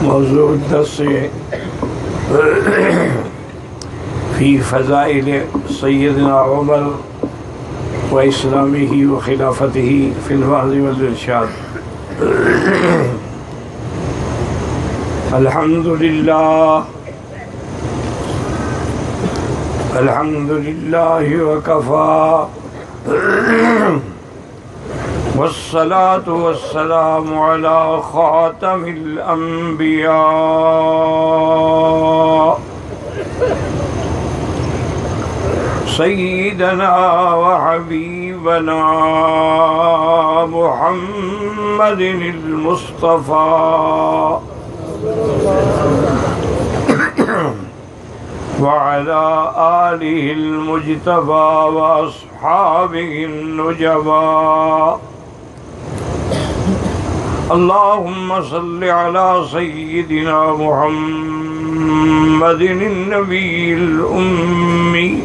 موضوع الدرس فی فضائل سیدنا عمر و اسلامہ و خلافتہ فی الوعظ والارشاد۔ الحمد للہ وکفی والصلاة والسلام على خاتم الأنبياء سيدنا وحبيبنا محمد المصطفى وعلى آله المجتبى وأصحابه النجبى۔ اللهم صل على سيدنا محمد النبي الأمي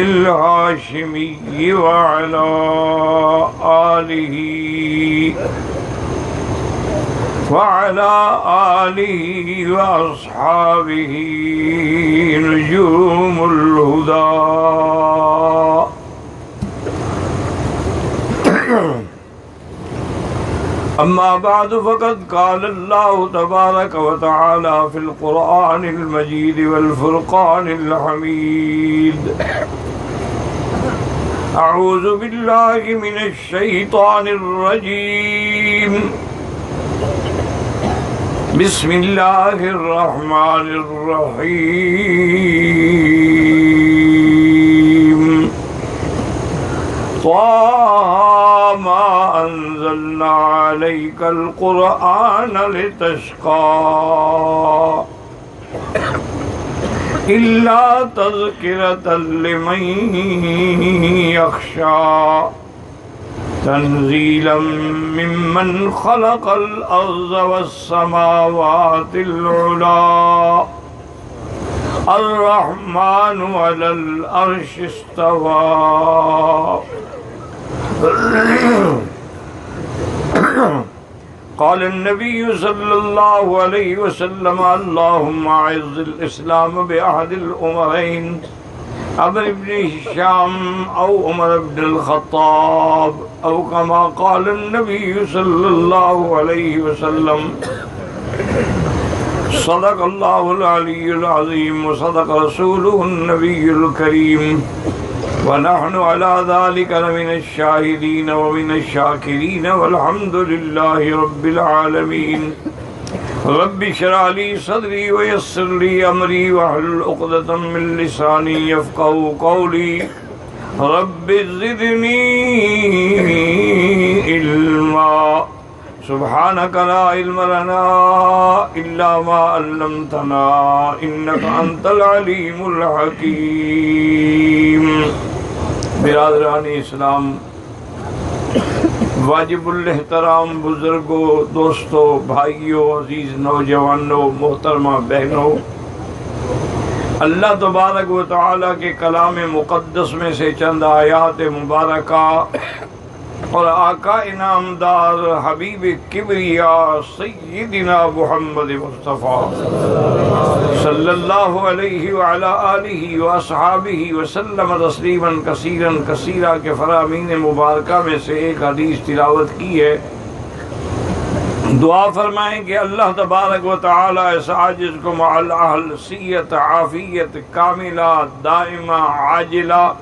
الهاشمي وعلى آله وأصحابه نجوم الهدى۔ أما بعد فقد قال الله تبارك وتعالى في القرآن المجيد والفرقان الحميد: أعوذ بالله من الشيطان الرجيم، بسم الله الرحمن الرحيم۔ وما أنزلنا عليك القرآن لتشقى إلا تذكرة لمن يخشى تنزيلا ممن خلق الأرض والسماوات العلى الرحمن على العرش استوى۔ قال النبي صلى الله عليه وسلم: اللهم أعز الإسلام بأحد الأمرين، عمرو بن هشام أو عمر بن الخطاب، أو كما قال النبي صلى الله عليه وسلم۔ صدق الله العلي العظيم وصدق رسوله النبي الكريم، ونحن على ذلك لمن الشاهدين ومن الشاكرين، والحمد لله رب العالمين۔ رب اشرح لي صدري ويسر لي أمري واحلل عقدة من لساني يفقهوا قولي، رب زدني علما، سبحانك لا علم لنا إلا ما علمتنا إنك أنت العليم الحكيم۔ برادران اسلام، واجب الاحترام بزرگوں، دوستوں، بھائیوں، عزیز نوجوانوں، محترمہ بہنوں، اللہ تبارک و تعالیٰ کے کلام مقدس میں سے چند آیات مبارکہ اور آقا انعامدار حبیب کبریا سیدنا محمد مصطفیٰ صلی اللہ علیہ وعلا آلہ واصحابہ وسلم تسلیما کثیرا کثیرا کے فرامین مبارکہ میں سے ایک حدیث تلاوت کی ہے۔ دعا فرمائیں کہ اللہ تبارک و تعالی اس عاجز کو مع الاہل صحت عافیت کاملہ دائمہ عاجلہ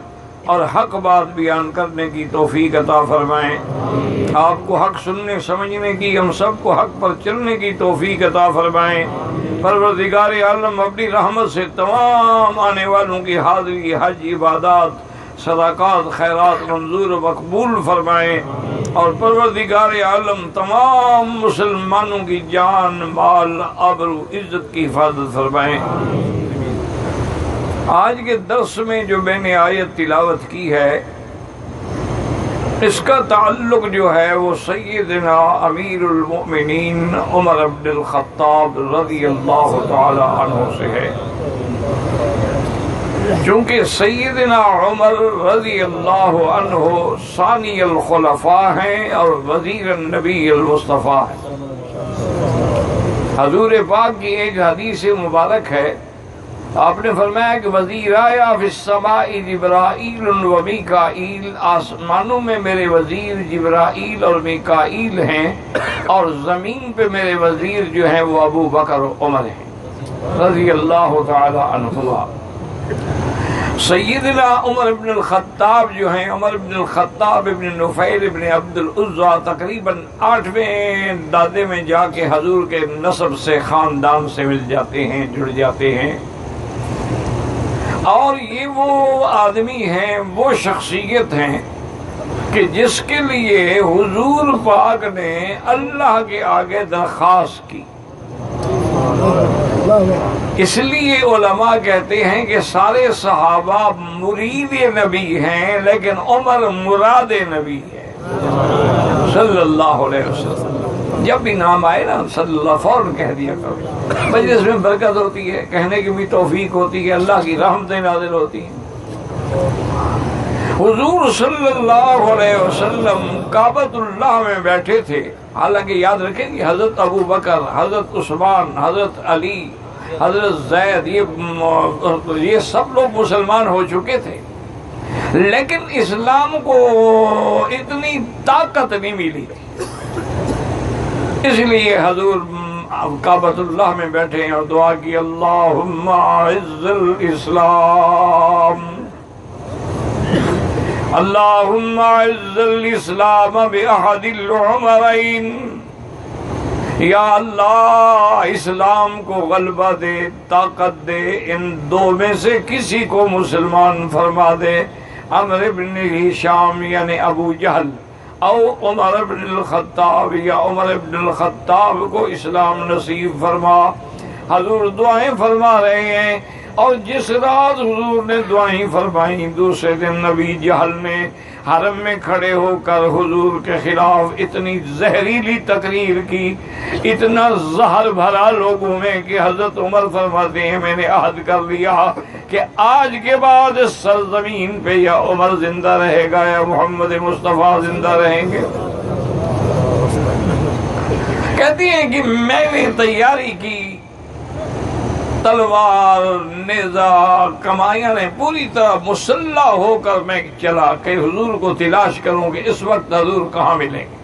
اور حق بات بیان کرنے کی توفیق عطا فرمائیں۔ آپ کو حق سننے سمجھنے کی، ہم سب کو حق پر چلنے کی توفیق عطا فرمائیں۔ پروردگار عالم اپنی رحمت سے تمام آنے والوں کی حاضری، حج، عبادات، صدقات، خیرات منظور و مقبول فرمائیں، اور پروردگار عالم تمام مسلمانوں کی جان، مال، آبرو، عزت کی حفاظت فرمائیں۔ آج کے درس میں جو میں نے آیت تلاوت کی ہے، اس کا تعلق جو ہے وہ سیدنا امیر المؤمنین عمر بن الخطاب رضی اللہ تعالی عنہ سے ہے۔ چونکہ سیدنا عمر رضی اللہ عنہ ثانی الخلفاء ہیں اور وزیر النبی المصطفیٰ ہیں۔ حضور پاک کی ایک حدیث مبارک ہے، آپ نے فرمایا کہ وزیر آیا فی السماء جبرائیل و میکائیل، آسمانوں میں میرے وزیر جبرائیل اور میکائیل ہیں، اور زمین پہ میرے وزیر جو ہیں وہ ابو بکر و عمر ہیں رضی اللہ تعالی عنہما۔ سیدنا عمر بن الخطاب جو ہیں، عمر بن الخطاب ابن نفیل ابن عبد العزیٰ، تقریباً 8ویں دادے میں جا کے حضور کے نسب سے، خاندان سے مل جاتے ہیں، جڑ جاتے ہیں، اور یہ وہ آدمی ہیں، وہ شخصیت ہیں کہ جس کے لیے حضور پاک نے اللہ کے آگے درخواست کی۔ اس لیے علماء کہتے ہیں کہ سارے صحابہ مرید نبی ہیں، لیکن عمر مراد نبی ہے صلی اللہ علیہ وسلم۔ جب بھی نام آئے نا صلی اللہ فوراً کہہ دیا کرو، مجلس میں برکت ہوتی ہے، کہنے کی بھی توفیق ہوتی ہے، اللہ کی رحمتیں نازل ہوتی ہیں۔ حضور صلی اللہ علیہ وسلم کعبۃ اللہ میں بیٹھے تھے، حالانکہ یاد رکھیں کہ حضرت ابو بکر، حضرت عثمان، حضرت علی، حضرت زید، یہ سب لوگ مسلمان ہو چکے تھے، لیکن اسلام کو اتنی طاقت نہیں ملی تھی، اس لیے حضور کعبۃ اللہ میں بیٹھے ہیں اور دعا کی، اللہم اعز الاسلام، اللہم اعز الاسلام باحد العمرین، یا اللہ اسلام کو غلبہ دے، طاقت دے، ان دو میں سے کسی کو مسلمان فرما دے، عمرو بن ہشام یعنی ابو جہل، او عمر بن الخطاب یا عمر بن الخطاب کو اسلام نصیب فرما۔ حضور دعائیں فرما رہے ہیں، اور جس رات حضور نے دعائیں فرمائیں، دوسرے دن نبی جہل نے حرم میں کھڑے ہو کر حضور کے خلاف اتنی زہریلی تقریر کی، اتنا زہر بھرا لوگوں میں کہ حضرت عمر فرماتے ہیں میں نے عہد کر لیا کہ آج کے بعد اس سرزمین پہ یا عمر زندہ رہے گا یا محمد مصطفیٰ زندہ رہیں گے۔ کہتی ہیں کہ میں نے تیاری کی، تلوار، نیزہ، کمائیاں نے پوری طرح مسلح ہو کر میں چلا کہ حضور کو تلاش کروں کہ اس وقت حضور کہاں ملیں گے،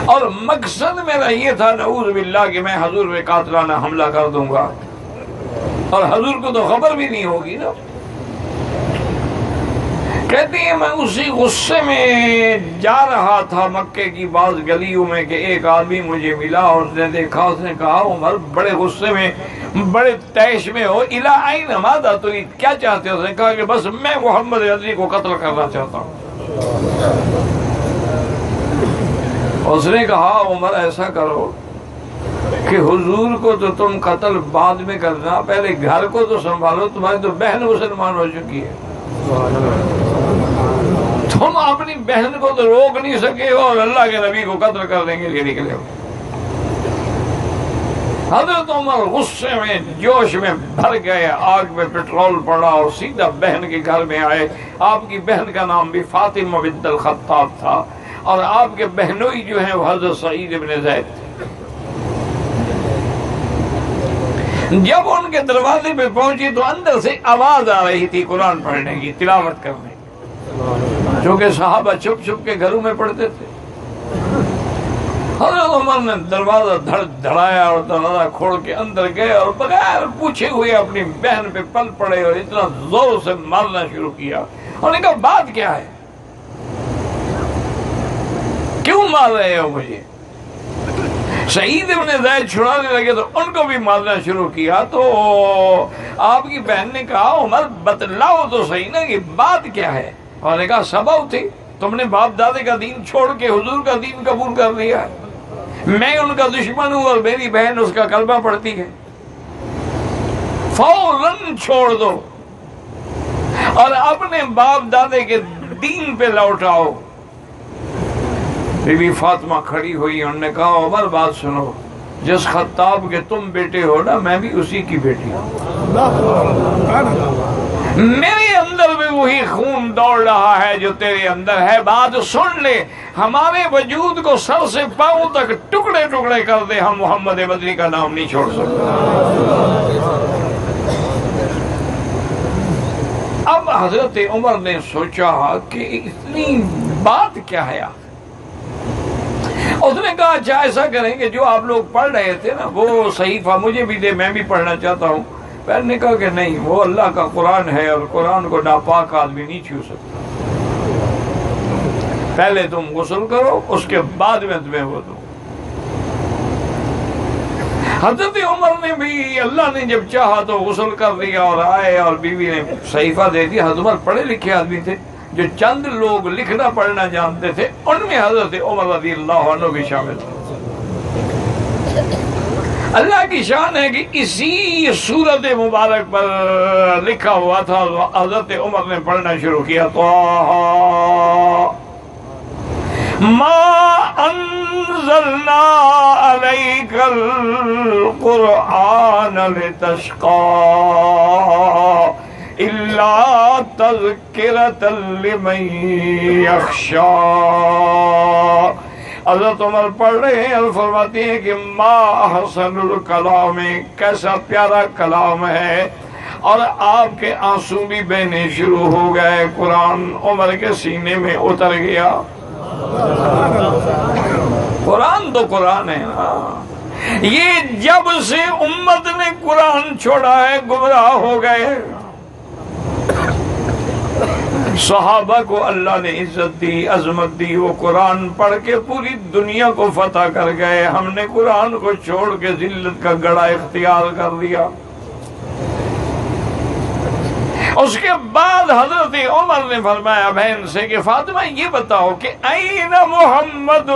اور مقصد میرا یہ تھا نعوذ باللہ کہ میں حضور پہ قاتلانہ حملہ کر دوں گا، اور حضور کو تو خبر بھی نہیں ہوگی نا۔ کہتے ہیں میں اسی غصے میں جا رہا تھا مکے کی بعض گلیوں میں کہ ایک آدمی مجھے ملا، اور اس نے دیکھا، اس نے کہا عمر بڑے غصے میں، بڑے تیش میں ہو، الی این ماذا ترید، کیا چاہتے ہو؟ اس نے کہا کہ بس میں محمد علی کو قتل کرنا چاہتا ہوں۔ اس نے کہا عمر ایسا کرو کہ حضور کو تو تم قتل بعد میں کرنا، پہلے گھر کو تو سنبھالو، تمہاری تو بہن مسلمان ہو چکی ہے، تم اپنی بہن کو تو روک نہیں سکے ہو اور اللہ کے نبی کو قتل کر دیں گے، یہ نکلے ہو۔ حضرت عمر غصے میں، جوش میں بھر گئے، آگ میں پٹرول پڑا اور سیدھا بہن کے گھر میں آئے۔ آپ کی بہن کا نام بھی فاطمہ بنت الخطاب تھا، اور آپ کے بہنوئی جو ہیں وہ حضرت سعید بن زید تھے۔ جب ان کے دروازے پہ پہنچی تو اندر سے آواز آ رہی تھی قرآن پڑھنے کی، تلاوت کرنے کی، چونکہ صحابہ چھپ چھپ کے گھروں میں پڑھتے تھے۔ حضرت عمر نے دروازہ دھڑایا اور دروازہ کھول کے اندر گئے اور بغیر پوچھے ہوئے اپنی بہن پہ پل پڑے اور اتنا زور سے مارنا شروع کیا۔ انہوں نے کہا بات کیا ہے، کیوں مار رہے ہو مجھے؟ سعید ابن زید چھڑانے لگے تو ان کو بھی مارنا شروع کیا۔ تو آپ کی بہن نے کہا عمر بتلاؤ تو صحیح نا کہ بات کیا ہے؟ اور نے کہا سبب تھی، تم نے باپ دادے کا دین چھوڑ کے حضور کا دین قبول کر لیا ہے، میں ان کا دشمن ہوں اور میری بہن اس کا کلمہ پڑھتی ہے، فوراً چھوڑ دو اور اپنے باپ دادے کے دین پہ لوٹ آؤ۔ بی بی فاطمہ کھڑی ہوئی، انہوں نے کہا عمر بات سنو، جس خطاب کے تم بیٹے ہو نا، میں بھی اسی کی بیٹی ہوں، میرے اندر بھی وہی خون دوڑ رہا ہے جو تیرے اندر ہے۔ بات سن لے، ہمارے وجود کو سر سے پاؤں تک ٹکڑے ٹکڑے کر دے، ہم محمد بدری کا نام نہیں چھوڑ سکتے۔ اب حضرت عمر نے سوچا کہ اتنی بات کیا ہے؟ اس نے کہا اچھا ایسا کریں کہ جو آپ لوگ پڑھ رہے تھے نا وہ صحیفہ مجھے بھی دے، میں بھی پڑھنا چاہتا ہوں۔ پہلے نے کہا کہ نہیں، وہ اللہ کا قرآن ہے اور قرآن کو ناپاک آدمی نہیں چھو سکتا، پہلے تم غسل کرو اس کے بعد میں تمہیں وہ دوں۔ حضرت عمر نے بھی، اللہ نے جب چاہا تو غسل کر لیا اور آئے اور بیوی نے صحیفہ دے دیا۔ حضرت عمر پڑھے لکھے آدمی تھے، جو چند لوگ لکھنا پڑھنا جانتے تھے ان میں حضرت عمر رضی اللہ عنہ بھی شامل تھے۔ اللہ کی شان ہے کہ اسی سورت مبارک پر لکھا ہوا تھا، حضرت عمر نے پڑھنا شروع کیا، طٰہٰ ما انزلنا علیک القرآن لتشقى الا تذکرۃ لمن یخشی۔ حضرت عمر پڑھ رہے ہیں اور فرماتے ہیں کہ ما احسن الکلام، کیسا پیارا کلام ہے، اور آپ کے آنسو بھی بہنے شروع ہو گئے۔ قرآن عمر کے سینے میں اتر گیا۔ قرآن تو قرآن ہے نا، یہ جب سے امت نے قرآن چھوڑا ہے گمراہ ہو گئے۔ صحابہ کو اللہ نے عزت دی، عظمت دی، وہ قرآن پڑھ کے پوری دنیا کو فتح کر گئے۔ ہم نے قرآن کو چھوڑ کے ذلت کا گڑھا اختیار کر لیا۔ اس کے بعد حضرت عمر نے فرمایا بہن سے کہ فاطمہ یہ بتاؤ کہ این محمد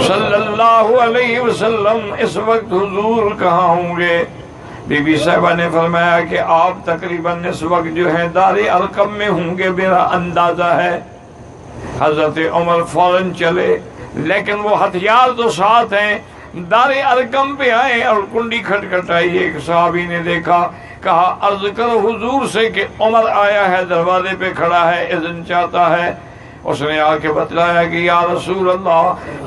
صلی اللہ علیہ وسلم، اس وقت حضور کہاں ہوں گے؟ بی بی صاحبہ نے فرمایا کہ آپ تقریباً اس وقت جو ہے دار ارقم میں ہوں گے، میرا اندازہ ہے۔ حضرت عمر فوراً چلے، لیکن وہ ہتھیار تو ساتھ ہیں، دار ارقم پہ آئے اور کنڈی کھٹکھٹائی۔ ایک صحابی نے دیکھا، کہا عرض کرو حضور سے کہ عمر آیا ہے، دروازے پہ کھڑا ہے، اذن چاہتا ہے۔ اس نے آ کے بتلایا کہ یا رسول اللہ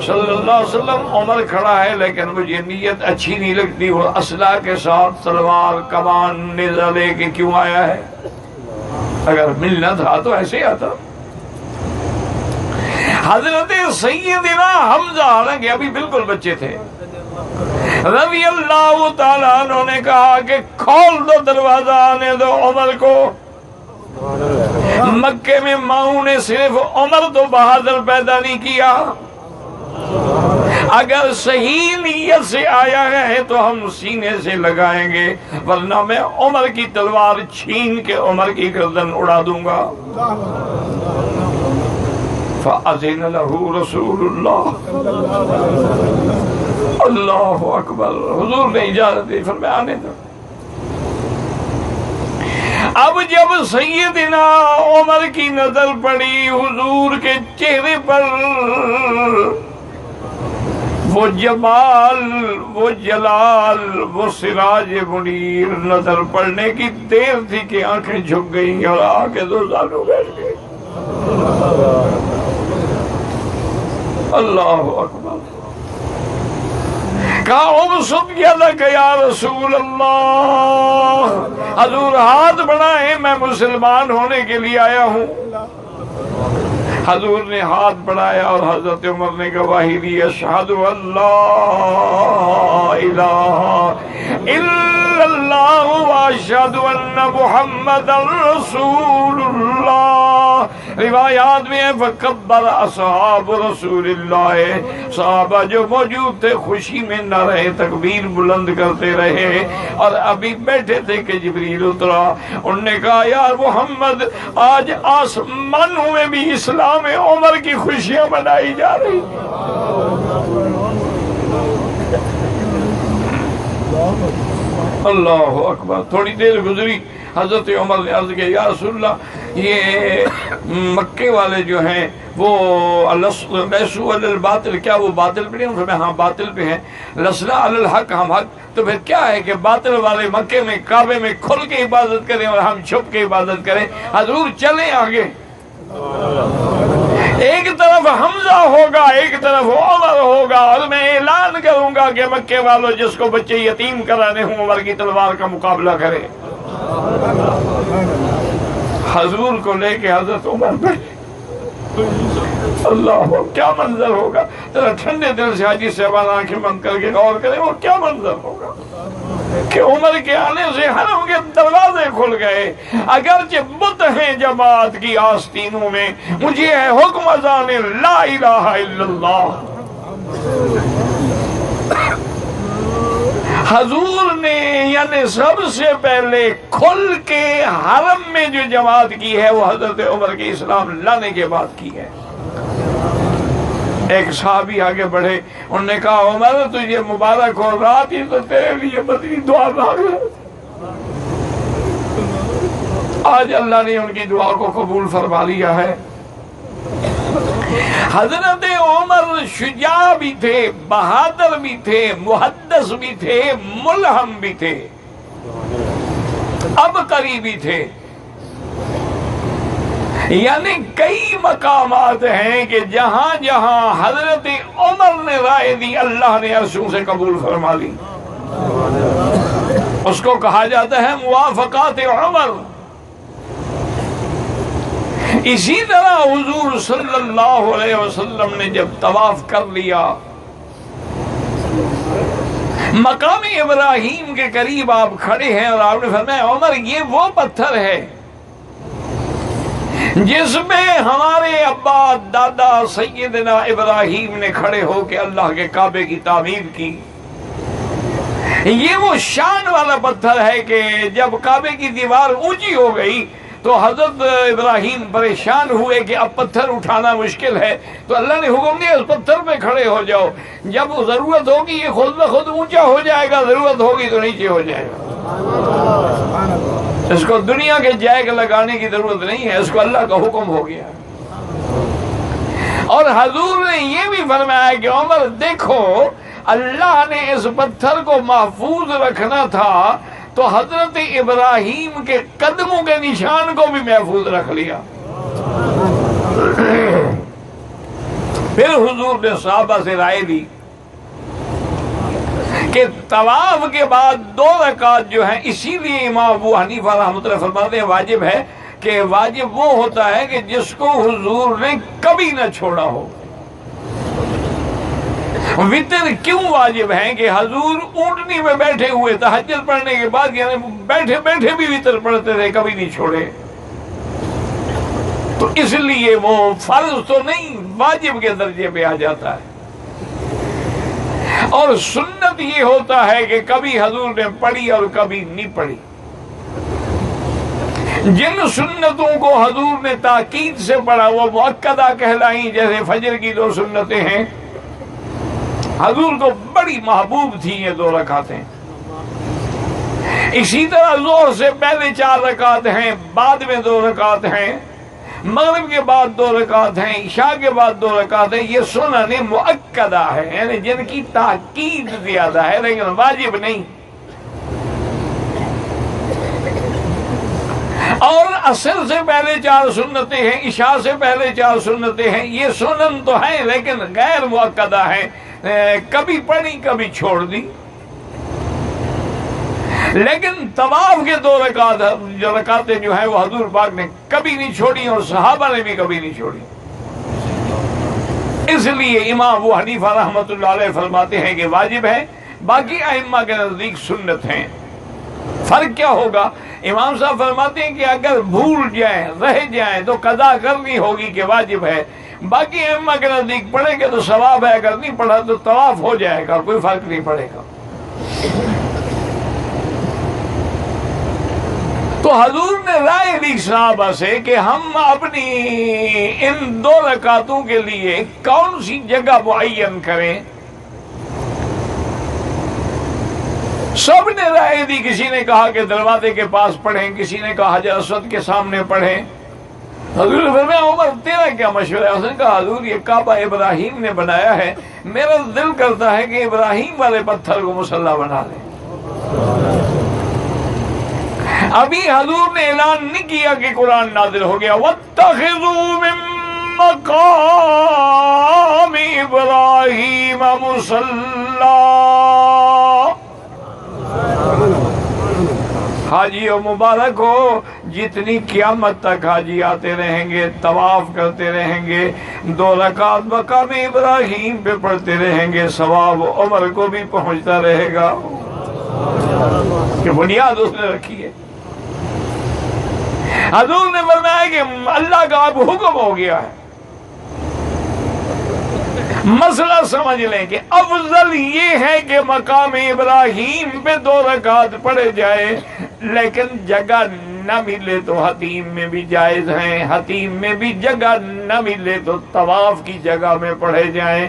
صلی اللہ علیہ وسلم، عمر کھڑا ہے لیکن مجھے نیت اچھی نہیں لگتی، وہ اسلحہ کے ساتھ تلوار کمان نیزہ لے کے کیوں آیا ہے؟ اگر ملنا تھا تو ایسے آتا۔ حضرت سیدنا حمزہ، حالانکہ ابھی بالکل بچے تھے، رضی اللہ تعالیٰ عنہ نے کہا کہ کھول دو دروازہ، آنے دو عمر کو۔ مکے میں ماؤں نے صرف عمر تو بہادر پیدا نہیں کیا، اگر صحیح نیت سے آیا ہے تو ہم سینے سے لگائیں گے، ورنہ میں عمر کی تلوار چھین کے عمر کی گردن اڑا دوں گا۔ فَأَذِنَ لَهُ رَسُولُ اللَّهِ، اللہ اکبر، حضور نے اجازت دی، فرمایا آنے دو۔ اب جب سیدنا عمر کی نظر پڑی حضور کے چہرے پر، وہ جمال، وہ جلال، وہ سراج منیر نظر پڑنے کی دیر تھی کہ آنکھیں جھک گئیں اور آنکھیں دو سالوں بیٹھ گئے۔ اللہ اکبر۔ کہا عمر سن گیا تھا کہ یا رسول اللہ، حضور ہاتھ بڑھائیں، میں مسلمان ہونے کے لیے آیا ہوں۔ حضور نے ہاتھ بڑھایا اور حضرت عمر نے گواہی دی، اشہد ان لا الہ الا اللہ واشہد ان محمد رسول اللہ۔ روایات میں ہے فکبر اصحاب رسول اللہ، صحابہ جو موجود تھے خوشی میں نہ رہے، تکبیر بلند کرتے رہے، اور ابھی بیٹھے تھے کہ جبریل اترا۔ انہوں نے کہا یا محمد، آج آسمانوں میں بھی اسلام عمر کی خوشیاں منائی جا رہی۔ اللہ اکبر۔ تھوڑی دیر گزری، حضرت عمر نے عرض کیا یا رسول اللہ، یہ مکے والے جو ہیں وہ لیسو علی الباطل، کیا وہ باطل پہ نہیں؟ فرمایا ہاں باطل پہ ہیں. لسنا علی الحق، ہم حق. تو پھر کیا ہے کہ باطل والے مکے میں کعبے میں کھل کے عبادت کریں اور ہم چھپ کے عبادت کریں. حضور چلیں آگے. ایک طرف حمزہ ہوگا، ایک طرف عمر ہوگا، اور میں اعلان کروں گا کہ مکے والوں جس کو بچے یتیم کرانے ہوں عمر کی تلوار کا مقابلہ کرے. حضور کو لے کے حضرت عمر بیٹھے. اللہ، کیا منظر ہوگا. ذرا ٹھنڈے دل سے حاجی صاحبان آنکھیں بند کر کے غور کریں وہ کیا منظر ہوگا کہ عمر کے آنے سے حرم کے دروازے کھل گئے. اگرچہ بت ہیں جماعت کی آستینوں میں، مجھے ہے حکم اذان لا الہ الا اللہ. حضور نے یعنی سب سے پہلے کھل کے حرم میں جو جماعت کی ہے وہ حضرت عمر کے اسلام لانے کے بعد کی ہے. ایک صحابی آگے بڑھے، انہوں نے کہا عمر تجھے مبارک ہو، رات ہی تو تیرے لیے مدنی دعا مانگ رہے تھے، آج اللہ نے ان کی دعا کو قبول فرما لیا ہے. حضرت عمر شجاع بھی تھے، بہادر بھی تھے، محدث بھی تھے، ملہم بھی تھے، عبقری بھی تھے. یعنی کئی مقامات ہیں کہ جہاں جہاں حضرت عمر نے رائے دی اللہ نے عرشوں سے قبول فرما لی. اس کو کہا جاتا ہے موافقات عمر. اسی طرح حضور صلی اللہ علیہ وسلم نے جب طواف کر لیا، مقام ابراہیم کے قریب آپ کھڑے ہیں اور آپ نے فرمایا عمر یہ وہ پتھر ہے جس میں ہمارے ابا دادا سیدنا ابراہیم نے کھڑے ہو کے اللہ کے کعبے کی تعمیر کی. یہ وہ شان والا پتھر ہے کہ جب کعبے کی دیوار اونچی ہو گئی تو حضرت ابراہیم پریشان ہوئے کہ اب پتھر اٹھانا مشکل ہے، تو اللہ نے حکم دیا اس پتھر پہ کھڑے ہو جاؤ، جب ضرورت ہوگی یہ خود بخود اونچا ہو جائے گا، ضرورت ہوگی تو نیچے ہو جائے گا. اس کو دنیا کے جیک لگانے کی ضرورت نہیں ہے، اس کو اللہ کا حکم ہو گیا. اور حضور نے یہ بھی فرمایا کہ عمر دیکھو اللہ نے اس پتھر کو محفوظ رکھنا تھا تو حضرت ابراہیم کے قدموں کے نشان کو بھی محفوظ رکھ لیا. پھر حضور نے صحابہ سے رائے دی کہ طواف کے بعد 2 رکعت جو ہیں، اسی لیے امام ابو حنیفہ رحمۃ اللہ فرماتے ہیں واجب ہے، کہ واجب وہ ہوتا ہے کہ جس کو حضور نے کبھی نہ چھوڑا ہو. وطر کیوں واجب ہے کہ حضور اونٹنی میں بیٹھے ہوئے تہجد پڑھنے کے بعد یعنی بیٹھے بیٹھے بھی وطر پڑھتے تھے، کبھی نہیں چھوڑے. تو اس لیے وہ فرض تو نہیں واجب کے درجے پہ آ جاتا ہے. اور سنت یہ ہوتا ہے کہ کبھی حضور نے پڑھی اور کبھی نہیں پڑھی. جن سنتوں کو حضور نے تاکید سے پڑھا وہ مؤکدہ کہلائیں، جیسے فجر کی 2 سنتیں ہیں، حضور کو بڑی محبوب تھی یہ 2 رکعتیں. اسی طرح ظہر سے پہلے 4 رکعت ہیں، بعد میں 2 رکعت ہیں، مغرب کے بعد 2 رکعت ہیں، عشاء کے بعد 2 رکعت ہیں. یہ سنن مؤکدہ ہے، یعنی جن کی تاکید زیادہ ہے لیکن واجب نہیں. اور عصر سے پہلے 4 سنتیں ہیں، عشاء سے پہلے 4 سنتیں ہیں. یہ سنن تو ہیں لیکن غیر مؤکدہ ہیں، کبھی پڑھی کبھی چھوڑ دی. لیکن طواف کے 2 رکعت جو رکعتیں جو ہیں وہ حضور پاک نے کبھی نہیں چھوڑی اور صحابہ نے بھی کبھی نہیں چھوڑی. اس لیے امام ابو حنیفہ رحمۃ اللہ علیہ فرماتے ہیں کہ واجب ہے، باقی ائمہ کے نزدیک سنت ہیں. فرق کیا ہوگا؟ امام صاحب فرماتے ہیں کہ اگر بھول جائیں رہ جائیں تو قضا کرنی ہوگی کہ واجب ہے. باقی ائمہ کے نزدیک پڑھیں گے تو ثواب ہے، اگر نہیں پڑھا تو طواف ہو جائے گا، کوئی فرق نہیں پڑے گا. تو حضور نے رائے دی صحابہ سے کہ ہم اپنی ان 2 رکعتوں کے لیے کون سی جگہ معین کریں. سب نے رائے دی. کسی نے کہا کہ دروازے کے پاس پڑھیں، کسی نے کہا حجر اسود کے سامنے پڑھیں، حضور نے فرمایا عمر تیرا کیا مشورہ ہے؟ اس نے کہا حضور یہ کعبہ ابراہیم نے بنایا ہے، میرا دل کرتا ہے کہ ابراہیم والے پتھر کو مصلی بنا لیں۔ ابھی حضور نے اعلان نہیں کیا کہ قرآن نازل ہو گیا، وَاتَّخِذُوا مِن مَّقَامِ إِبْرَاهِيمَ مُصَلًّى۔ حاجیوں مبارک ہو، جتنی قیامت تک حاجی آتے رہیں گے، طواف کرتے رہیں گے، 2 رکعت مقام ابراہیم پہ پڑھتے رہیں گے، ثواب عمر کو بھی پہنچتا رہے گا، کہ بنیاد اس نے رکھی ہے۔ حضور نے فرمایا کہ اللہ کا اب حکم ہو گیا ہے، مسئلہ سمجھ لیں کہ افضل یہ ہے کہ مقام ابراہیم پہ 2 رکعت پڑھے جائے، لیکن جگہ نہ ملے تو حتیم میں بھی جائز ہیں، حتیم میں بھی جگہ نہ ملے تو طواف کی جگہ میں پڑھے جائیں،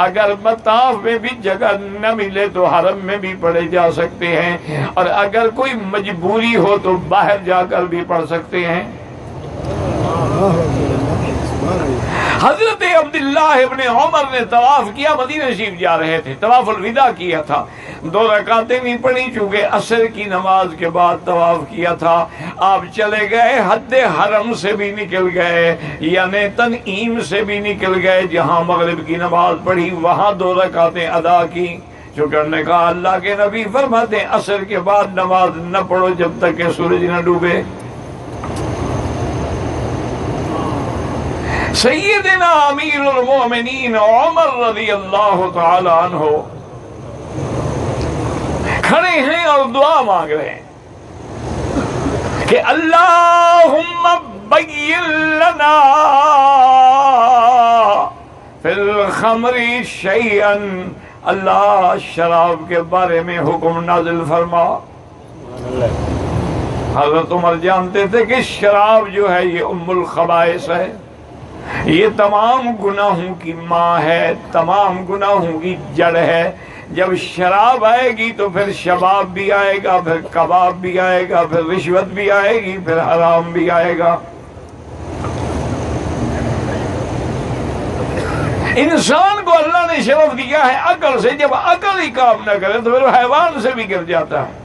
اگر مطاف میں بھی جگہ نہ ملے تو حرم میں بھی پڑھے جا سکتے ہیں، اور اگر کوئی مجبوری ہو تو باہر جا کر بھی پڑھ سکتے ہیں۔ حضرت عبداللہ ابن عمر نے طواف کیا، مدینہ شریف جا رہے تھے، طواف الوداع کیا تھا، 2 رکعتیں نہیں پڑھی چونکہ عصر کی نماز کے بعد طواف کیا تھا، آپ چلے گئے، حد حرم سے بھی نکل گئے، یعنی تنعیم سے بھی نکل گئے، جہاں مغرب کی نماز پڑھی وہاں 2 رکعتیں ادا کی، چونکہ نے کہا اللہ کے نبی فرماتے ہیں عصر کے بعد نماز نہ پڑھو جب تک کہ سورج نہ ڈوبے۔ سیدنا امیر المومنین عمر رضی اللہ تعالی عنہ کھڑے ہیں اور دعا مانگ رہے ہیں کہ اللہم بین لنا فی الخمر شیئا، اللہ شراب کے بارے میں حکم نازل فرما۔ حضرت عمر جانتے تھے کہ شراب جو ہے یہ ام الخبائث ہے، یہ تمام گناہوں کی ماں ہے، تمام گناہوں کی جڑ ہے۔ جب شراب آئے گی تو پھر شباب بھی آئے گا، پھر کباب بھی آئے گا، پھر رشوت بھی آئے گی، پھر حرام بھی آئے گا۔ انسان کو اللہ نے شرف دیا ہے عقل سے، جب عقل ہی کام نہ کرے تو پھر حیوان سے بھی گر جاتا ہے۔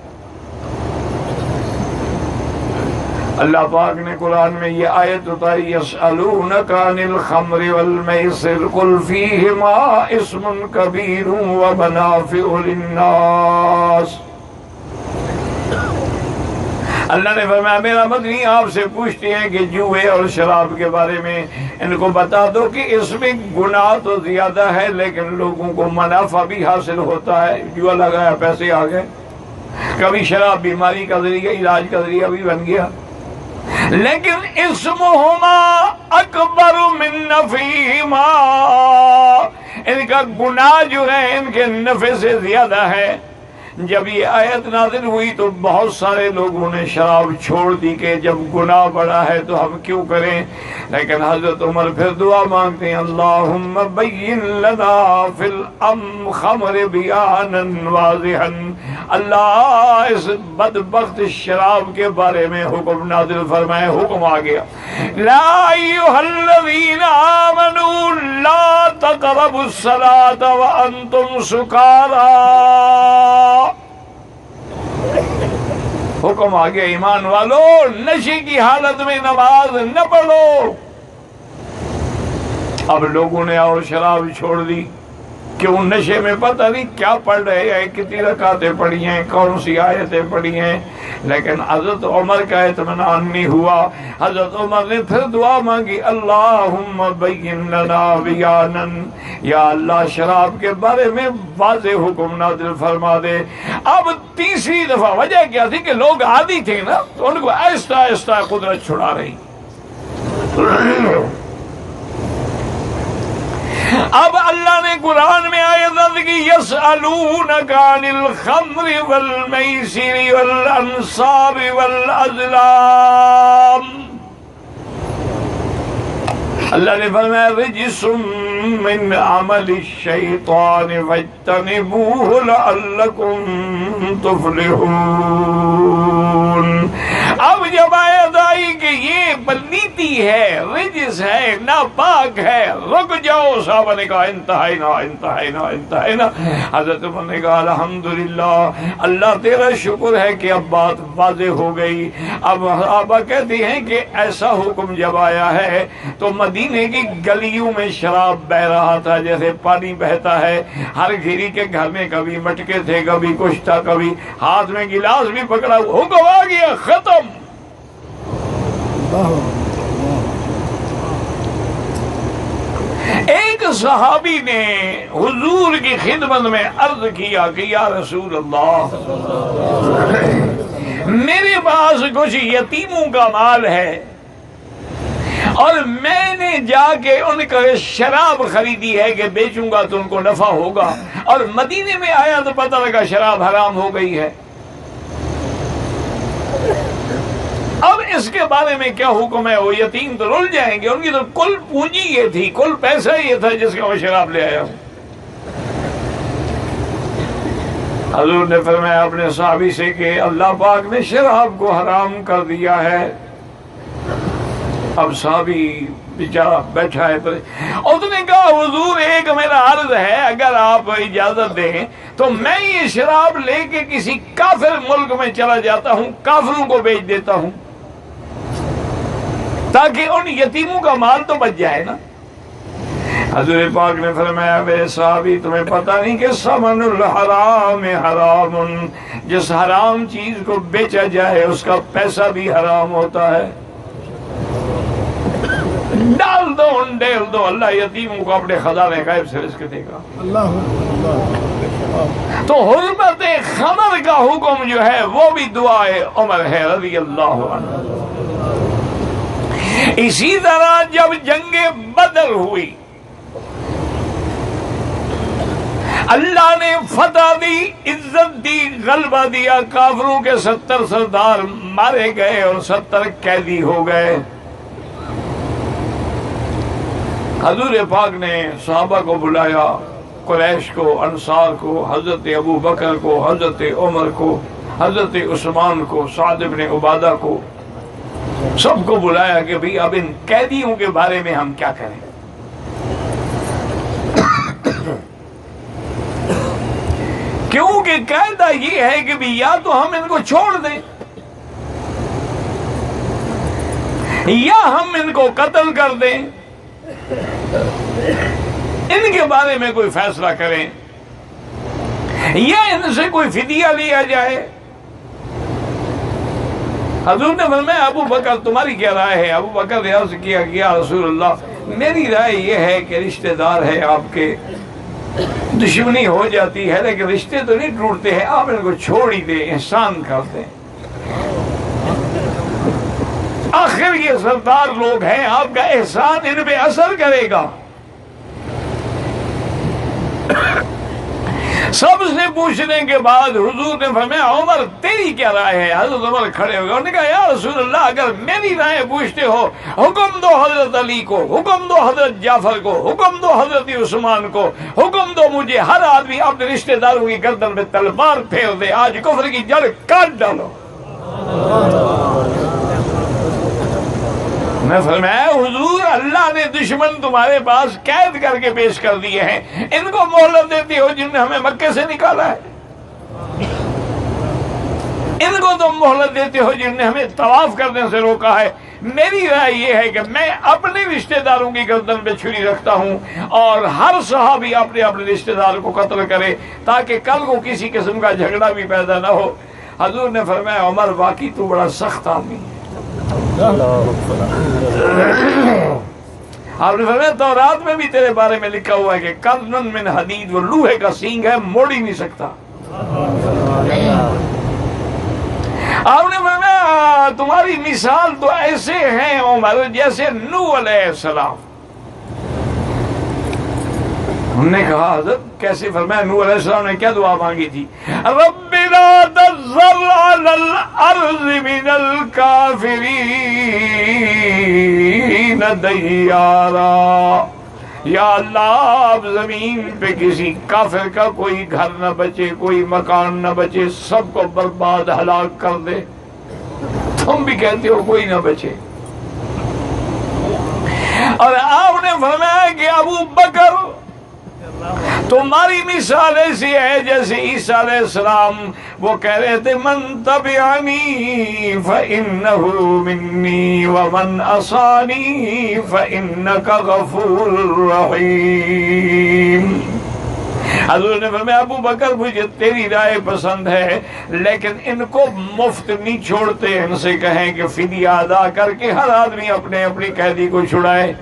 اللہ پاک نے قرآن میں یہ آیت اتاری، یسألونک عن الخمر والمیسر قل فیہما اسم کبیر ومنافع للناس۔ اللہ نے فرمایا میرا مدنی آپ سے پوچھتے ہیں کہ جوئے اور شراب کے بارے میں، ان کو بتا دو کہ اس میں گناہ تو زیادہ ہے لیکن لوگوں کو منافع بھی حاصل ہوتا ہے۔ جوا لگایا پیسے آ گئے، کبھی شراب بیماری کا ذریعہ، علاج کا ذریعہ بھی بن گیا، لیکن اسمہما اکبر من نفعہما، ان کا گناہ جو ہے ان کے نفع سے زیادہ ہے۔ جب یہ آیت نازل ہوئی تو بہت سارے لوگوں نے شراب چھوڑ دی کہ جب گناہ بڑا ہے تو ہم کیوں کریں، لیکن حضرت عمر پھر دعا مانگتے ہیں اللہم بین لنا فی الخمر بیانا واضحا، اللہ اس بدبخت شراب کے بارے میں حکم نازل فرمائے۔ حکم آ گیا، لا ایھا الذین آمنوا لا تقربوا الصلاة وانتم سکارا، حکم آ گیا ایمان والو نشے کی حالت میں نماز نہ پڑھو۔ اب لوگوں نے اور شراب چھوڑ دی، کیوں؟ نشے میں پتہ نہیں کیا پڑھ رہے ہیں، کتنی رکعتیں پڑھی ہیں، کون سی آیتیں پڑھی ہیں، لیکن حضرت عمر کا اطمینان نہیں ہوا۔ حضرت عمر نے پھر دعا مانگی اللہم بین لنا بیانا، یا اللہ شراب کے بارے میں واضح حکم نازل فرما دے۔ اب تیسری دفعہ وجہ کیا تھی کہ لوگ عادی تھے نا، تو ان کو آہستہ آہستہ قدرت چھڑا رہی۔ اب اللہ نے قرآن میں آیت نازل کی یسألونک عن الخمر والمیسر والانصاب والازلام، اللہ نے فرمایا رجس من عمل الشیطان فاجتنبوہ لعلکم تفلحون۔ اب جب آیت آئی کہ یہ پلیتی ہے، رجس ہے، ناپاک ہے، رک جاؤ، صحابہ نے کہا انتہینا انتہینا انتہینا۔ حضرت عمر نے کہا الحمدللہ، اللہ تیرا شکر ہے کہ اب بات واضح ہو گئی۔ اب صحابہ کہتے ہیں کہ ایسا حکم جب آیا ہے تو مدینے کی گلیوں میں شراب بہ رہا تھا جیسے پانی بہتا ہے، ہر گھری کے گھر میں کبھی مٹکے تھے، کبھی کچھ تھا، کبھی ہاتھ میں گلاس بھی پکڑا، حکم آ گیا، ختم۔ ایک صحابی نے حضور کی خدمت میں عرض کیا کہ یا رسول اللہ، میرے پاس کچھ یتیموں کا مال ہے اور میں نے جا کے ان کا شراب خریدی ہے کہ بیچوں گا تو ان کو نفع ہوگا، اور مدینے میں آیا تو پتہ لگا شراب حرام ہو گئی ہے، اب اس کے بارے میں کیا حکم ہے؟ وہ یتیم تو رل جائیں گے، ان کی تو کل پونجی یہ تھی، کل پیسہ یہ تھا جس کا وہ شراب لے آیا ہوں۔ حضور نے فرمایا اپنے صحابی سے کہ اللہ پاک نے شراب کو حرام کر دیا ہے۔ اب صحابی بیچارہ بیٹھا ہے، اور اس نے کہا حضور ایک میرا عرض ہے، اگر آپ اجازت دیں تو میں یہ شراب لے کے کسی کافر ملک میں چلا جاتا ہوں، کافروں کو بیچ دیتا ہوں تاکہ ان یتیموں کا مال تو بچ جائے نا۔ حضور پاک نے فرمایا میرے صحابی تمہیں پتہ نہیں کہ ثمن الحرام حرام، جس حرام چیز کو بیچا جائے اس کا پیسہ بھی حرام ہوتا ہے۔ ڈال دو ڈیل دو، اللہ یتیموں کو اپنے خزانے غیب سے رزق دے گا۔ تو حرمت خمر کا حکم جو ہے وہ بھی دعائے عمر ہے رضی اللہ عنہ۔ اسی طرح جب جنگ بدر ہوئی، اللہ نے فتح دی، عزت دی، غلبہ دیا، کافروں کے 70 سردار مارے گئے اور 70 قیدی ہو گئے۔ حضور پاک نے صحابہ کو بلایا، قریش کو، انصار کو، حضرت ابو بکر کو، حضرت عمر کو، حضرت عثمان کو، سعد بن عبادہ کو، سب کو بلایا کہ بھئی اب ان قیدیوں کے بارے میں ہم کیا کریں۔ کیونکہ قاعدہ یہ ہے کہ بھی یا تو ہم ان کو چھوڑ دیں یا ہم ان کو قتل کر دیں، ان کے بارے میں کوئی فیصلہ کریں، یا ان سے کوئی فدیہ لیا جائے۔ حضور نے فرمایا ابو بکر تمہاری کیا رائے ہے؟ ابو بکر نے عرض کیا کہ یا رسول اللہ میری رائے یہ ہے کہ رشتہ دار ہے آپ کے، دشمنی ہو جاتی ہے لیکن رشتے تو نہیں ٹوٹتے ہیں، آپ ان کو چھوڑ ہی دیں، احسان کر دیں، آخر یہ سردار لوگ ہیں، آپ کا احسان ان پہ اثر کرے گا۔ سب سے پوچھنے کے بعد حضور نے فرمایا عمر تیری کیا رائے ہے؟ حضرت عمر کھڑے ہو گئے، انہوں نے کہا یا رسول اللہ اگر میری رائے پوچھتے ہو، حکم دو حضرت علی کو، حکم دو حضرت جعفر کو، حکم دو حضرت عثمان کو، حکم دو مجھے، ہر آدمی اپنے رشتہ داروں کی گردن میں تلوار پھیر دے، آج کفر کی جڑ کاٹ ڈالو۔ میں فرمایا حضور اللہ نے دشمن تمہارے پاس قید کر کے پیش کر دیے ہیں، ان کو مہلت دیتی ہو جن نے ہمیں مکے سے نکالا ہے، ان کو تم مہلت دیتے ہو جن نے ہمیں طواف کرنے سے روکا ہے۔ میری رائے یہ ہے کہ میں اپنے رشتہ داروں کی گردن پہ چھری رکھتا ہوں اور ہر صحابی اپنے اپنے رشتہ دار کو قتل کرے تاکہ کل کو کسی قسم کا جھگڑا بھی پیدا نہ ہو۔ حضور نے فرمایا عمر واقعی تو بڑا سخت آدمی ہے۔ آپ نے فرمایا تورات میں بھی تیرے بارے میں لکھا ہوا ہے کہ قرن من حدید، وہ لوہے کا سینگ ہے، موڑ ہی نہیں سکتا۔ آپ نے فرمایا تمہاری مثال تو ایسے ہیں عمر جیسے نوح علیہ السلام۔ ہم نے کہا حضرت کیسے؟ فرمایا نوح علیہ السلام نے کیا دعا مانگی تھی؟ رب لا تذر علی الارض من الکافرین دیارا، یا اللہ آپ زمین پہ کسی کافر کا کوئی گھر نہ بچے، کوئی مکان نہ بچے، سب کو برباد ہلاک کر دے۔ تم بھی کہتے ہو کوئی نہ بچے. اور آپ نے فرمایا کہ ابو بکر تمہاری مثال ایسی ہے جیسے عیسیٰ علیہ السلام وہ کہہ رہے تھے من تبعنی فإنہ منی ومن عصانی فإنک غفور رحیم. حضور نے فرمایا ابو بکر مجھے تیری رائے پسند ہے لیکن ان کو مفت نہیں چھوڑتے، ان سے کہیں کہ فدیہ ادا کر کے ہر آدمی اپنے اپنی قیدی کو چھڑائے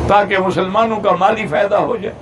تاکہ مسلمانوں کا مالی فائدہ ہو جائے.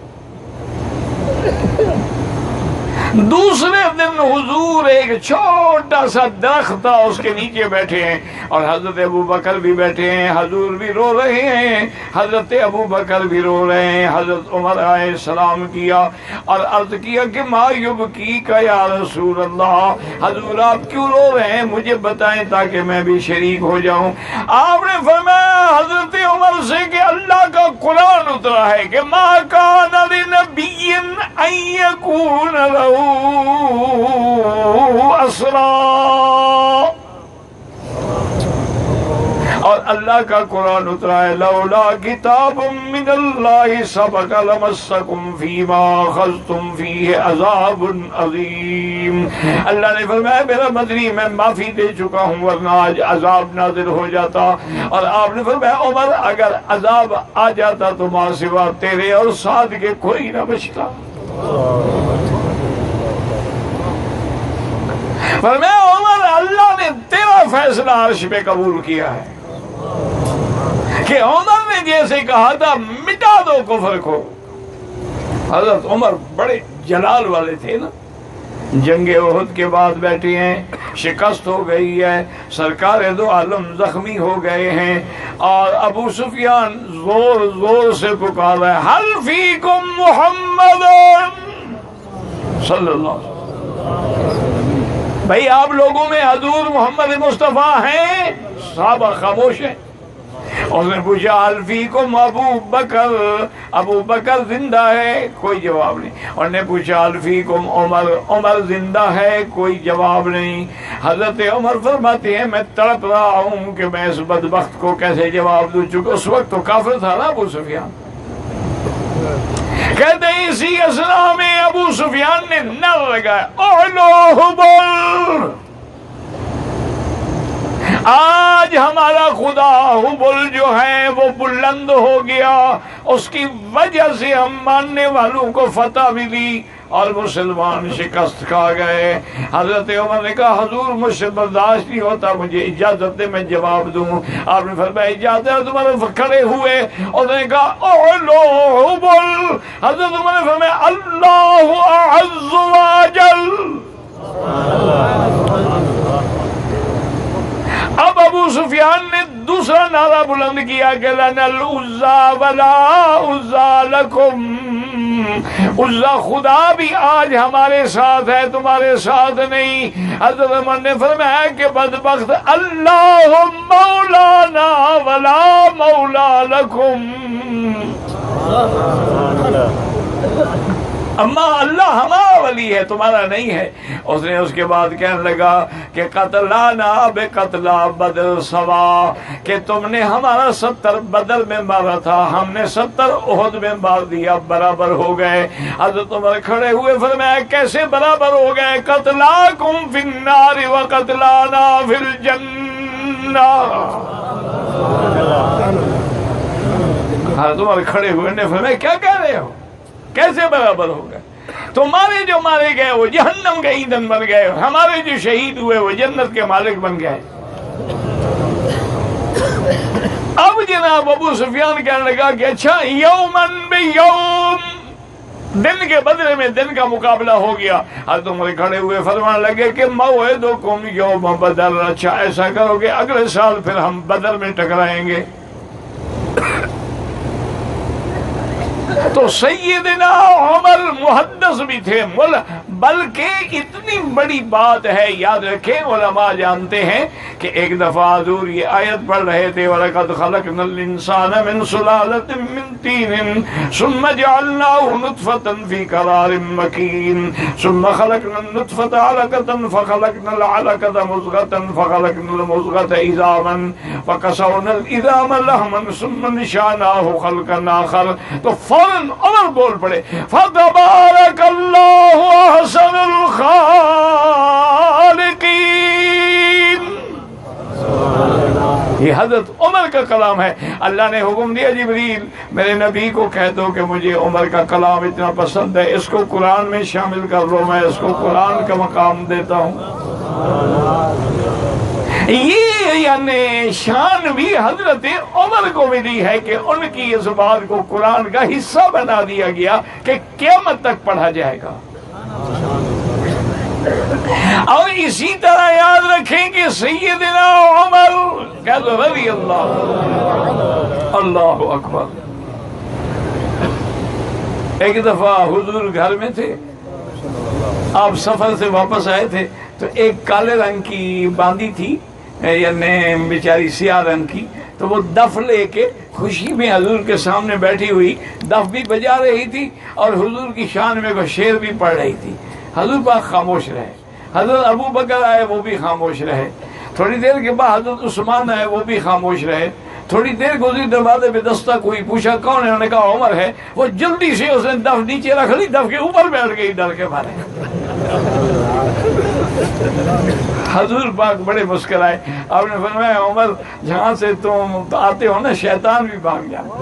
دوسرے دن حضور ایک چھوٹا سا درخت تھا اس کے نیچے بیٹھے ہیں اور حضرت ابو بکر بھی بیٹھے ہیں. حضور بھی رو رہے ہیں، حضرت ابو بکر بھی رو رہے ہیں. حضرت عمر آئے سلام کیا اور عرض کیا کہ ما یبکیک یا رسول اللہ، حضور آپ کیوں رو رہے ہیں مجھے بتائیں تاکہ میں بھی شریک ہو جاؤں. آپ نے فرمایا حضرت عمر سے کہ اللہ کا قرآن اترا ہے کہ ما کان لنبی ان یکون لہ اسرا، اور اللہ کا قرآن اترا ہے لولا کتاب من اللہ سبق لمسکم فیما اخذتم فیہ عذاب عظیم. اللہ نے فرمایا میرا مدنی میں معافی دے چکا ہوں ورنہ آج عذاب نازل ہو جاتا. اور آپ نے فرمایا عمر اگر عذاب آ جاتا تو ماں سوا تیرے اور سعد کے کوئی نہ بچتا. فرمایا عمر اللہ نے تیرا فیصلہ عرش پہ قبول کیا ہے کہ عمر نے جیسے کہا تھا مٹا دو کفر کو. حضرت عمر بڑے جلال والے تھے نا. جنگ احد کے بعد بیٹھے ہیں، شکست ہو گئی ہے، سرکار دو عالم زخمی ہو گئے ہیں اور ابو سفیان زور زور سے پکار رہا ہے حل فیکم محمد صلی اللہ علیہ وسلم. بھئی آپ لوگوں میں حضور محمد مصطفیٰ ہیں؟ صحابہ خاموش ہیں. اس نے پوچھا حل فیکم ابو بکر، ابو بکر زندہ ہے؟ کوئی جواب نہیں. اور نے پوچھا حل فیکم عمر، عمر زندہ ہے؟ کوئی جواب نہیں. حضرت عمر فرماتے ہیں میں تڑپ رہا ہوں کہ میں اس بدبخت کو کیسے جواب دوں، چونکہ اس وقت تو کافر تھا نا ابو سفیان. کہتے ہیں اسی اثناء میں ابو سفیان نے نعرہ لگایا اعلو حبل، آج ہمارا خدا حبل جو ہے وہ بلند ہو گیا، اس کی وجہ سے ہم ماننے والوں کو فتح ملی اور مسلمان شکست کھا گئے. حضرت عمر نے کہا حضور مجھ سے برداشت نہیں ہوتا، مجھے اجازت دے میں جواب دوں. آپ نے فرمایا اجازت. عمر کھڑے ہوئے اور نے کہا اعلو حبل. حضرت عمر نے فرمایا اللہ اعز واجل. اب ابو سفیان نے دوسرا نعرہ بلند کیا کہ لنا العزا ولا عزا لکم، عزا خدا بھی آج ہمارے ساتھ ہے تمہارے ساتھ نہیں. حضرت عمر نے فرمایا کہ بدبخت اللہ مولانا ولا مولا لکم، اما اللہ ہمارا ولی ہے تمہارا نہیں ہے. اس نے اس کے بعد کہنے لگا کہ قتلانا بقتلا بدر سوا، کہ تم نے ہمارا 70 بدر میں مارا تھا، ہم نے 70 احد میں مار دیا، برابر ہو گئے. حضرت عمر کھڑے ہوئے فرمایا کیسے برابر ہو گئے؟ قتلاکم فی النار وقتلانا فی الجنہ. حضرت عمر کھڑے ہوئے نے فرمایا کیا کہہ رہے ہو، کیسے برابر ہو گئے؟ تمہارے جو مارے گئے وہ جہنم کے ایندھن بن گئے، ہمارے جو شہید ہوئے وہ جنت کے مالک بن گئے. اب جناب ابو سفیان کہنے لگا کہ اچھا یومن بیوم، دن کے بدلے میں دن کا مقابلہ ہو گیا. حضرت عمر کھڑے ہوئے فرمانے لگے کہ موعدکم یوم بدر، اچھا ایسا کرو کہ اگلے سال پھر ہم بدر میں ٹکرائیں گے. تو سیدنا عمر محدث بھی تھے، بلکہ اتنی بڑی بات ہے، یاد رکھیں علماء جانتے ہیں کہ ایک دفعہ حضور یہ آیت پڑھ رہے تھے وَلَقَدْ خَلَقْنَا الْإِنسَانَ مِنْ سُلَالَةٍ مِّن طِينٍ ثُمَّ جَعَلْنَاهُ نُطْفَةً فِي قَرَارٍ مَّكِينٍ ثُمَّ خَلَقْنَا النُّطْفَةَ عَلَقَةً فَخَلَقْنَا الْعَلَقَةَ مُضْغَةً فَخَلَقْنَا الْمُضْغَةَ عِظَامًا فَكَسَوْنَا الْعِظَامَ لَحْمًا ثُمَّ انشَأْنَاهُ خَلْقًا آخَرَ، تو فوراً عمر بول پڑے فَتَبَارَكَ اللَّهُ أَحْسَنُ الْخَالِقِينَ۔ یہ حضرت عمر کا کلام ہے۔ اللہ نے حکم دیا جبریل میرے نبی کو کہہ دو کہ مجھے عمر کا کلام اتنا پسند ہے، اس کو قرآن میں شامل کر لو، میں اس کو قرآن کا مقام دیتا ہوں۔ یہ یعنی شان بھی حضرت عمر کو ملی ہے کہ ان کی اس بات کو قرآن کا حصہ بنا دیا گیا کہ قیامت تک پڑھا جائے گا۔ اور اسی طرح یاد رکھیں کہ سیدنا عمر کہہ دو رضی اللہ، اللہ اکبر۔ ایک دفعہ حضور گھر میں تھے، آپ سفر سے واپس آئے تھے، تو ایک کالے رنگ کی باندی تھی، یعنی بیچاری سیاہ رنگ کی، تو وہ دف لے کے خوشی میں حضور کے سامنے بیٹھی ہوئی دف بھی بجا رہی تھی اور حضور کی شان میں کوئی شعر بھی پڑھ رہی تھی۔ حضور پاک خاموش رہے، حضرت ابو بکر آئے وہ بھی خاموش رہے، تھوڑی دیر کے بعد حضرت عثمان آئے وہ بھی خاموش رہے، تھوڑی دیر گزری دروازے پہ دستک ہوئی، پوچھا کون ہے، انہوں نے کہا عمر ہے۔ وہ جلدی سے اس نے دف نیچے رکھ لی، دف کے اوپر بیٹھ گئی ڈر کے مارے۔ حضور پاک بڑے مسکرائے، آپ نے فرمایا عمر جہاں سے تم آتے ہو نا شیطان بھی بھاگ جاتا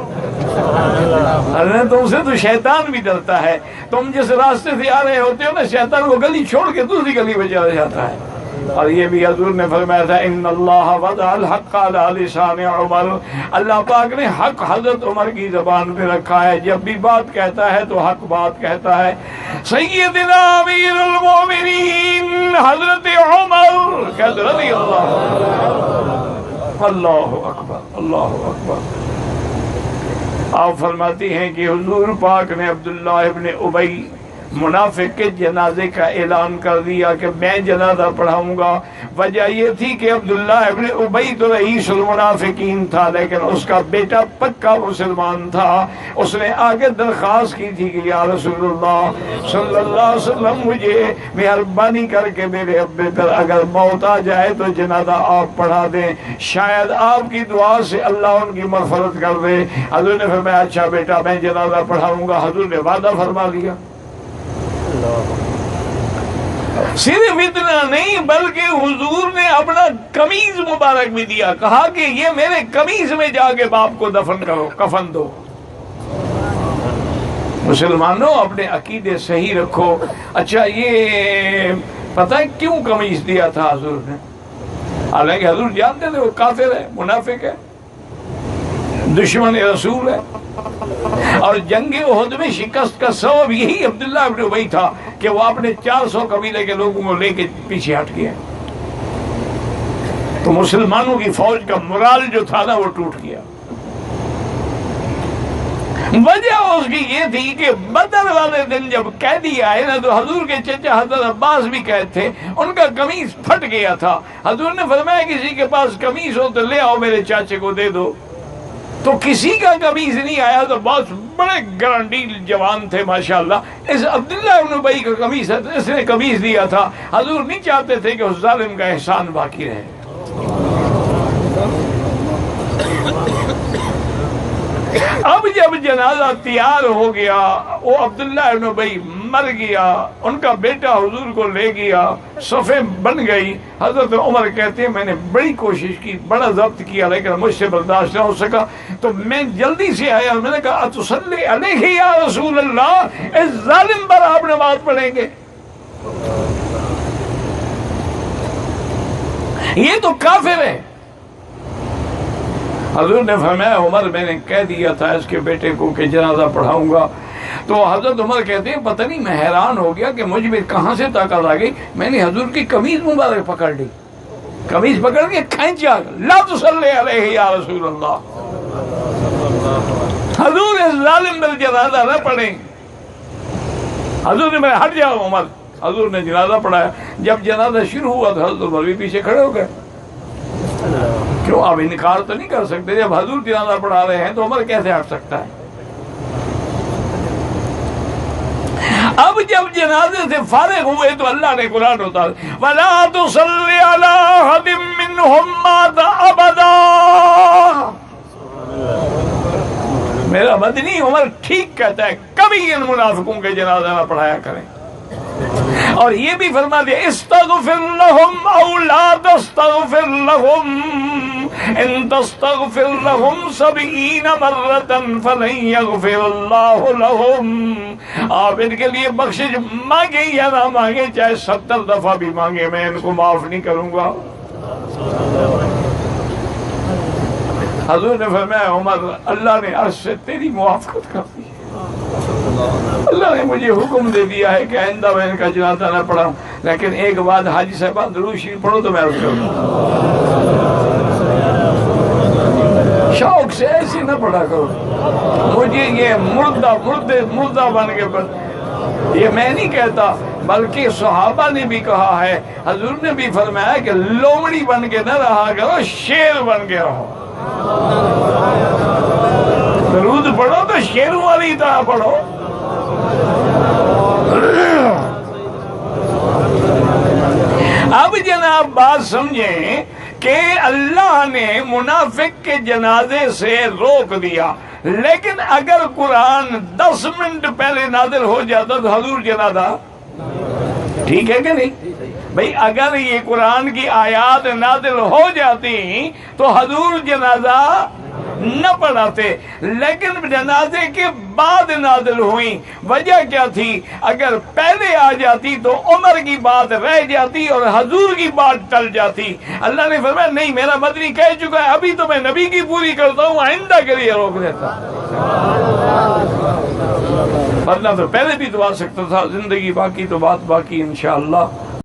ہے، تم سے تو شیطان بھی ڈرتا ہے، تم جس راستے سے آ رہے ہوتے ہو نا شیطان وہ گلی چھوڑ کے دوسری گلی میں چلا جاتا ہے۔ اور یہ بھی حضور نے فرمایا تھا ان اللہ وضع الحق علی لسان عمر، اللہ پاک نے حق حضرت عمر کی زبان پہ رکھا ہے، جب بھی بات کہتا ہے تو حق بات کہتا ہے۔ سیدنا امیر المومنین حضرت عمر کہتے رضی اللہ، اللہ اکبر اللہ اکبر۔ آپ فرماتی ہیں کہ حضور پاک نے عبداللہ ابن ابی منافق کے جنازے کا اعلان کر دیا کہ میں جنازہ پڑھاؤں گا۔ وجہ یہ تھی کہ عبداللہ ابن ابی تو رئیس المنافقین تھا، لیکن اس کا بیٹا پکا مسلمان تھا۔ اس نے آگے درخواست کی تھی کہ یا رسول اللہ صلی اللہ علیہ وسلم مجھے مہربانی کر کے میرے ابے پر اگر موت آ جائے تو جنازہ آپ پڑھا دیں، شاید آپ کی دعا سے اللہ ان کی مغفرت کر دے۔ حضور نے فرمایا اچھا بیٹا میں جنازہ پڑھاؤں گا۔ حضور نے وعدہ فرما لیا۔ صرف اتنا نہیں بلکہ حضور نے اپنا قمیض مبارک بھی دیا، کہا کہ یہ میرے قمیض میں جا کے باپ کو دفن کرو، کفن دو۔ مسلمانوں اپنے عقیدے صحیح رکھو۔ اچھا یہ پتہ ہے کیوں قمیض دیا تھا حضور نے؟ حالانکہ حضور جانتے تھے وہ کافر ہے، منافق ہے، دشمن رسول ہے، اور جنگ احد میں شکست کا سبب یہی عبداللہ ابن ابی تھا کہ وہ اپنے 400 قبیلے کے لوگوں کو لے کے پیچھے ہٹ گیا، تو مسلمانوں کی فوج کا مرال جو تھا نا وہ ٹوٹ گیا۔ وجہ اس کی یہ تھی کہ بدر والے دن جب قیدی آئے نا تو حضور کے چچا حضرت عباس بھی قید تھے، ان کا قمیض پھٹ گیا تھا۔ حضور نے فرمایا کسی کے پاس قمیض ہو تو لے آؤ میرے چاچے کو دے دو، تو کسی کا قمیض نہیں آیا، تو بہت بڑے گرانڈیل جوان تھے ماشاءاللہ، اس عبداللہ ابن ابی کا قمیض ہے، اس نے قمیض دیا تھا۔ حضور نہیں چاہتے تھے کہ اس ظالم کا احسان باقی رہے۔ اب جب جنازہ تیار ہو گیا، وہ عبداللہ ابن ابی مر گیا، ان کا بیٹا حضور کو لے گیا، صفیں بن گئی۔ حضرت عمر کہتے ہیں میں نے بڑی کوشش کی، بڑا ضبط کیا، لیکن مجھ سے برداشت نہ ہو سکا، تو میں جلدی سے آیا، میں نے کہا اتصلی علیہ یا رسول اللہ، اس ظالم پر آپ نماز پڑھیں گے؟ یہ تو کافر ہے۔ حضور نے فرمایا عمر میں نے کہہ دیا تھا اس کے بیٹے کو کہ جنازہ پڑھاؤں گا۔ تو حضرت عمر کہتے ہیں پتہ نہیں میں حیران ہو گیا کہ مجھ میں کہاں سے طاقت آ گئی، میں نے حضور کی قمیض مبارک پکڑ لی، قمیض پکڑ کے کھینچا، لا تصلی علیہ یا رسول اللہ۔ حضور اس ظالم پر جنازہ نہ پڑھیں. حضور نے میں ہٹ جاؤ عمر. حضور نے جنازہ پڑھایا. جب جنازہ شروع ہوا تو حضرت عمر بھی پیچھے کھڑے ہو گئے. کیوں؟ آپ انکار تو نہیں کر سکتے. جب حضور جنازہ پڑھا رہے ہیں تو عمر کیسے ہٹ سکتا ہے؟ اب جب جنازے سے فارغ ہوئے تو اللہ نے قرآن اتارا وَلَا تُصَلِّ عَلَىٰ أَحَدٍ مِّنْهُمْ مَاتَ أَبَدًا. میرا مدنی عمر ٹھیک کہتا ہے کبھی ان منافقوں کے جنازہ نہ پڑھایا کریں. اور یہ بھی فرما دیا استغفر لهم او لا تستغفر لهم ان تستغفر لهم 70 مرة فلن يغفر الله لهم. آپ ان کے لیے بخشش مانگیں یا نہ مانگیں، چاہے 70 دفعہ بھی مانگیں، میں ان کو معاف نہیں کروں گا. حضور نے فرمایا عمر اللہ نے عرش سے تیری موافقت کر دی. اللہ نے مجھے حکم دے دیا ہے کہ آئندہ میں ان کا جنازہ نہ پڑھاؤں. لیکن ایک بات حاجی صاحبان درود شریف پڑھو تو میں عرض کروں. شوق سے ایسے نہ پڑھا کرو. مجھے یہ مردہ بن کے یہ میں نہیں کہتا بلکہ صحابہ نے بھی کہا ہے، حضور نے بھی فرمایا کہ لومڑی بن کے نہ رہا کرو، شیر بن کے رہو. درود پڑھو تو شیروں والی طرح پڑھو. اب جناب بات سمجھیں کہ اللہ نے منافق کے جنازے سے روک دیا، لیکن اگر قرآن 10 منٹ پہلے نازل ہو جاتا تو حضور جنازہ ٹھیک ہے کہ نہیں بھئی؟ اگر یہ قرآن کی آیات نازل ہو جاتی تو حضور جنازہ نہ پڑھاتے، لیکن جنازے کے بعد نازل ہوئی. وجہ کیا تھی؟ اگر پہلے آ جاتی تو عمر کی بات رہ جاتی اور حضور کی بات ٹل جاتی. اللہ نے فرمایا نہیں، میرا مدنی کہہ چکا ہے، ابھی تو میں نبی کی پوری کرتا ہوں، آئندہ کے لیے روک دیتا. ورنہ تو پہلے بھی تو آ سکتا تھا. زندگی باقی تو بات باقی انشاءاللہ.